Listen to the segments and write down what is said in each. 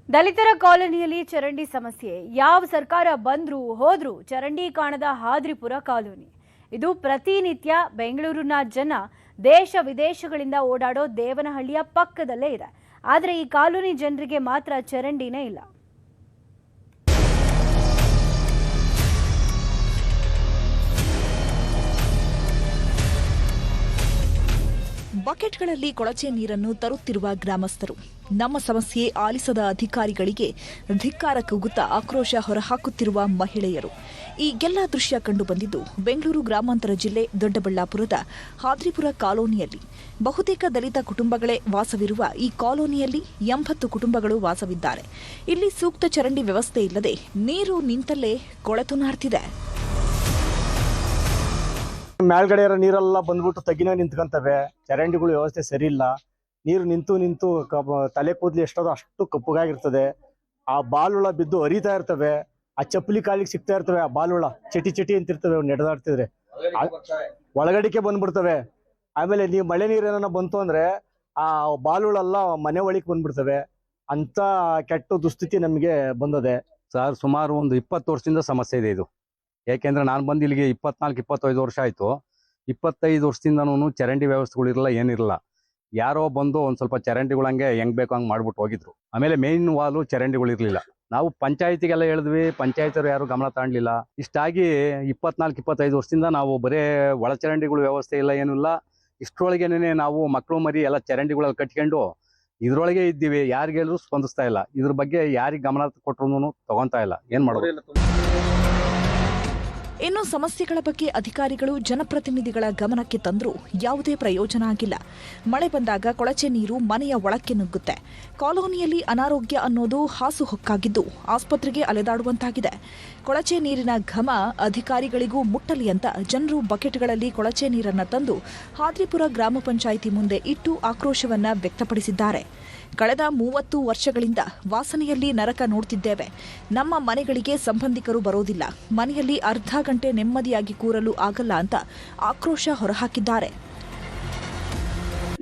ದಲಿತರ ಕಾಲೋನಿಯಲ್ಲಿ ಚರಂಡಿ ಸಮಸ್ಯೆ. ಯಾವ ಸರ್ಕಾರ ಬಂದ್ರು ಹೋದ್ರು ಚರಂಡಿ ಕಾಣದ ಹಾದ್ರಿಪುರ ಕಾಲೋನಿ. ಇದು ಪ್ರತಿನಿತ್ಯ ಬೆಂಗಳೂರಿನ ಜನ ದೇಶ ವಿದೇಶಗಳಿಂದ ಓಡಾಡೋ ದೇವನಹಳ್ಳಿಯ ಪಕ್ಕದಲ್ಲೇ ಇದೆ. ಆದರೆ ಈ ಕಾಲೋನಿ ಜನರಿಗೆ ಮಾತ್ರ ಚರಂಡಿನೇ ಇಲ್ಲ. ಬಕೆಟ್ಗಳಲ್ಲಿ ಕೊಳಚೆ ನೀರನ್ನು ತರುತ್ತಿರುವ ಗ್ರಾಮಸ್ಥರು, ನಮ್ಮ ಸಮಸ್ಯೆ ಆಲಿಸದ ಅಧಿಕಾರಿಗಳಿಗೆ ಧಿಕ್ಕಾರ ಕೂಗುತ್ತಾ ಆಕ್ರೋಶ ಹೊರಹಾಕುತ್ತಿರುವ ಮಹಿಳೆಯರು. ಈ ಎಲ್ಲ ದೃಶ್ಯ ಕಂಡುಬಂದಿದ್ದು ಬೆಂಗಳೂರು ಗ್ರಾಮಾಂತರ ಜಿಲ್ಲೆ ದೊಡ್ಡಬಳ್ಳಾಪುರದ ಹಾದ್ರಿಪುರ ಕಾಲೋನಿಯಲ್ಲಿ. ಬಹುತೇಕ ದಲಿತ ಕುಟುಂಬಗಳೇ ವಾಸವಿರುವ ಈ ಕಾಲೋನಿಯಲ್ಲಿ 80 ಕುಟುಂಬಗಳು ವಾಸವಿದ್ದಾರೆ. ಇಲ್ಲಿ ಸೂಕ್ತ ಚರಂಡಿ ವ್ಯವಸ್ಥೆ ಇಲ್ಲದೆ ನೀರು ನಿಂತಲ್ಲೇ ಕೊಳೆತು ನಾರ್ತಿದೆ. ಮೇಲ್ಗಡೆ ಇರೋ ನೀರೆಲ್ಲ ಬಂದ್ಬಿಟ್ಟು ತಗ್ಗಿನ ನಿಂತ್ಕೊಂತವೆ. ಚರಂಡಿಗಳು ವ್ಯವಸ್ಥೆ ಸರಿ ಇಲ್ಲ. ನೀರು ನಿಂತು ತಲೆ ಕೂದಲು ಎಷ್ಟೋ ಅಷ್ಟು ಕಪ್ಪುಗಾಗಿರ್ತದೆ. ಆ ಬಾಲುಳ ಬಿದ್ದು ಹರಿತಾ ಇರ್ತವೆ. ಆ ಚಪ್ಪಲಿ ಕಾಲಿಗೆ ಸಿಗ್ತಾ ಇರ್ತವೆ. ಆ ಬಾಲುಳ ಚಟಿ ಅಂತಿರ್ತವೆ. ನಡೆದಾಡ್ತಿದ್ರೆ ಒಳಗಡಿಕೆ ಬಂದ್ಬಿಡ್ತವೆ. ಆಮೇಲೆ ನೀವು ಮಳೆ ನೀರೇನ ಬಂತು ಅಂದ್ರೆ ಆ ಬಾಲುಳೆಲ್ಲ ಮನೆ ಒಳಗೆ ಬಂದ್ಬಿಡ್ತವೆ. ಅಂತ ಕೆಟ್ಟ ದುಸ್ಥಿತಿ ನಮಗೆ ಬಂದದೆ ಸರ್. ಸುಮಾರು ಒಂದು 20 ವರ್ಷದಿಂದ ಸಮಸ್ಯೆ ಇದೆ ಇದು. ಯಾಕೆಂದ್ರೆ ನಾನು ಬಂದು ಇಲ್ಲಿಗೆ 24-25 ವರ್ಷ ಆಯ್ತು. 25 ವರ್ಷದಿಂದನೂ ಚರಂಡಿ ವ್ಯವಸ್ಥೆಗಳಿರಲ್ಲ, ಏನಿರಲ್ಲ. ಯಾರೋ ಬಂದು ಒಂದ್ ಸ್ವಲ್ಪ ಚರಂಡಿಗಳಂಗೆ ಹೆಂಗ್ ಬೇಕೋ ಹಂಗೆ ಮಾಡ್ಬಿಟ್ಟು ಹೋಗಿದ್ರು. ಆಮೇಲೆ ಮೇನ್ ವಾಲು ಚರಂಡಿಗಳು ಇರ್ಲಿಲ್ಲ. ನಾವು ಪಂಚಾಯತಿಗೆಲ್ಲ ಹೇಳಿದ್ವಿ, ಪಂಚಾಯತರು ಯಾರು ಗಮನ ತಗೊಂಡಿಲ್ಲ. ಇಷ್ಟಾಗಿ 24-25 ವರ್ಷದಿಂದ ನಾವು ಬರೇ ಒಳ ಚರಂಡಿಗಳ ವ್ಯವಸ್ಥೆ ಇಲ್ಲ, ಏನೂ ಇಲ್ಲ. ಇಷ್ಟರೊಳಗೇನೆ ನಾವು ಮಕ್ಕಳು ಮರಿ ಎಲ್ಲ ಚರಂಡಿಗಳಲ್ಲಿ ಕಟ್ಕೊಂಡು ಇದ್ರೊಳಗೆ ಇದ್ದೀವಿ. ಯಾರಿಗೆ ಹೇಳಿದ್ರು ಸ್ಪಂದಿಸ್ತಾ ಇಲ್ಲ. ಇದ್ರ ಬಗ್ಗೆ ಯಾರಿಗೆ ಗಮನ ಕೊಟ್ಟರು ತಗೊಂತಾ ಇಲ್ಲ. ಏನ್ ಮಾಡೋದು? ಇನ್ನು ಸಮಸ್ಯೆಗಳ ಬಗ್ಗೆ ಅಧಿಕಾರಿಗಳು ಜನಪ್ರತಿನಿಧಿಗಳ ಗಮನಕ್ಕೆ ತಂದರೂ ಯಾವುದೇ ಪ್ರಯೋಜನ ಆಗಿಲ್ಲ. ಮಳೆ ಬಂದಾಗ ಕೊಳಚೆ ನೀರು ಮನೆಯ ಒಳಕ್ಕೆ ನುಗ್ಗುತ್ತೆ. ಕಾಲೋನಿಯಲ್ಲಿ ಅನಾರೋಗ್ಯ ಅನ್ನೋದು ಹಾಸುಹೊಕ್ಕಾಗಿದ್ದು ಆಸ್ಪತ್ರೆಗೆ ಅಲೆದಾಡುವಂತಾಗಿದೆ. ಕೊಳಚೆ ನೀರಿನ ಘಮ ಅಧಿಕಾರಿಗಳಿಗೂ ಮುಟ್ಟಲಿ ಅಂತ ಜನರು ಬಕೆಟ್ಗಳಲ್ಲಿ ಕೊಳಚೆ ನೀರನ್ನು ತಂದು ಹಾದ್ರಿಪುರ ಗ್ರಾಮ ಪಂಚಾಯಿತಿ ಮುಂದೆ ಇಟ್ಟು ಆಕ್ರೋಶವನ್ನ ವ್ಯಕ್ತಪಡಿಸಿದ್ದಾರೆ. ಕಳೆದ 30 ವರ್ಷಗಳಿಂದ ವಾಸನೆಯಲ್ಲಿ ನರಕ ನೋಡ್ತಿದ್ದೇವೆ. ನಮ್ಮ ಮನೆಗಳಿಗೆ ಸಂಬಂಧಿಕರು ಬರೋದಿಲ್ಲ. ಮನೆಯಲ್ಲಿ ಅರ್ಧ ಗಂಟೆ ನೆಮ್ಮದಿಯಾಗಿ ಕೂರಲು ಆಗಲ್ಲ ಅಂತ ಆಕ್ರೋಶ ಹೊರಹಾಕಿದ್ದಾರೆ.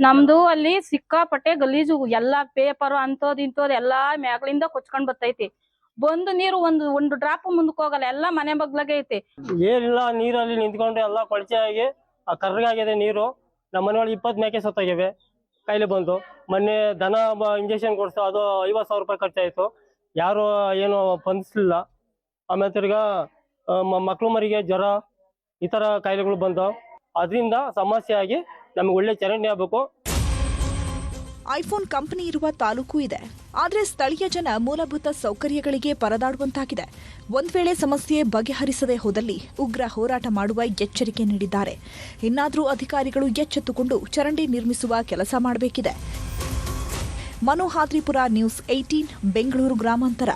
ನಮ್ದು ಅಲ್ಲಿ ಸಿಕ್ಕಾಪಟ್ಟೆ ಗಲೀಜು, ಎಲ್ಲಾ ಪೇಪರ್ ಅಂತೋದ್ ಇಂತೋದ್ ಎಲ್ಲಾ ಮ್ಯಾಗಳಿಂದ ಕೊಚ್ಕೊಂಡ್ ಬರ್ತೈತಿ. ಬಂದು ನೀರು ಒಂದು ಡ್ರಾಪ್ ಮುಂದಕ್ಕೆ ಹೋಗಲ್ಲ. ಎಲ್ಲಾ ಮನೆ ಬಗ್ಲಾಗೆ ಐತಿ. ಏನಿಲ್ಲ, ನೀರಲ್ಲಿ ನಿಂತ್ಕೊಂಡು ಎಲ್ಲಾ ಕೊಳಚೆ ಆಗಿ ಕರ್ರಗಾಗಿದೆ ನೀರು. ನಮ್ಮ ಮನೆಯೊಳಗೆ 20 ಮೇಕೆ ಸತ್ತೋಗಿವೆ ಕಾಯಿಲೆ ಬಂದು. ಮೊನ್ನೆ ದನ ಇಂಜೆಕ್ಷನ್ ಕೊಡ್ಸೋ ಅದು 50,000 ರೂಪಾಯಿ ಖರ್ಚಾಯ್ತು. ಯಾರು ಏನು ಸ್ಪಂದಿಸ್ಲಿಲ್ಲ. ಆಮೇಲೆ ತಿರ್ಗಾ ಮಕ್ಳು ಮರಿಗೆ ಜ್ವರ ಈ ತರ ಕಾಯಿಲೆಗಳು ಬಂದವು. ಅದರಿಂದ ಸಮಸ್ಯೆ ಆಗಿ ನಮ್ಗೆ ಒಳ್ಳೆ ಚರಂಡಿ ಆಗ್ಬೇಕು. ಐಫೋನ್ ಕಂಪನಿ ಇರುವ ತಾಲೂಕು ಇದೆ. ಆದರೆ ಸ್ಥಳೀಯ ಜನ ಮೂಲಭೂತ ಸೌಕರ್ಯಗಳಿಗೆ ಪರದಾಡುವಂತಾಗಿದೆ. ಒಂದ್ ವೇಳೆ ಸಮಸ್ಯೆ ಬಗೆಹರಿಸದೆ ಹೋದಲ್ಲಿ ಉಗ್ರ ಹೋರಾಟ ಮಾಡುವ ಎಚ್ಚರಿಕೆ ನೀಡಿದ್ದಾರೆ. ಇನ್ನಾದರೂ ಅಧಿಕಾರಿಗಳು ಎಚ್ಚೆತ್ತುಕೊಂಡು ಚರಂಡಿ ನಿರ್ಮಿಸುವ ಕೆಲಸ ಮಾಡಬೇಕಿದೆ. ಮನು ಹಾದ್ರಿಪುರ, ನ್ಯೂಸ್ 18, ಬೆಂಗಳೂರು ಗ್ರಾಮಾಂತರ.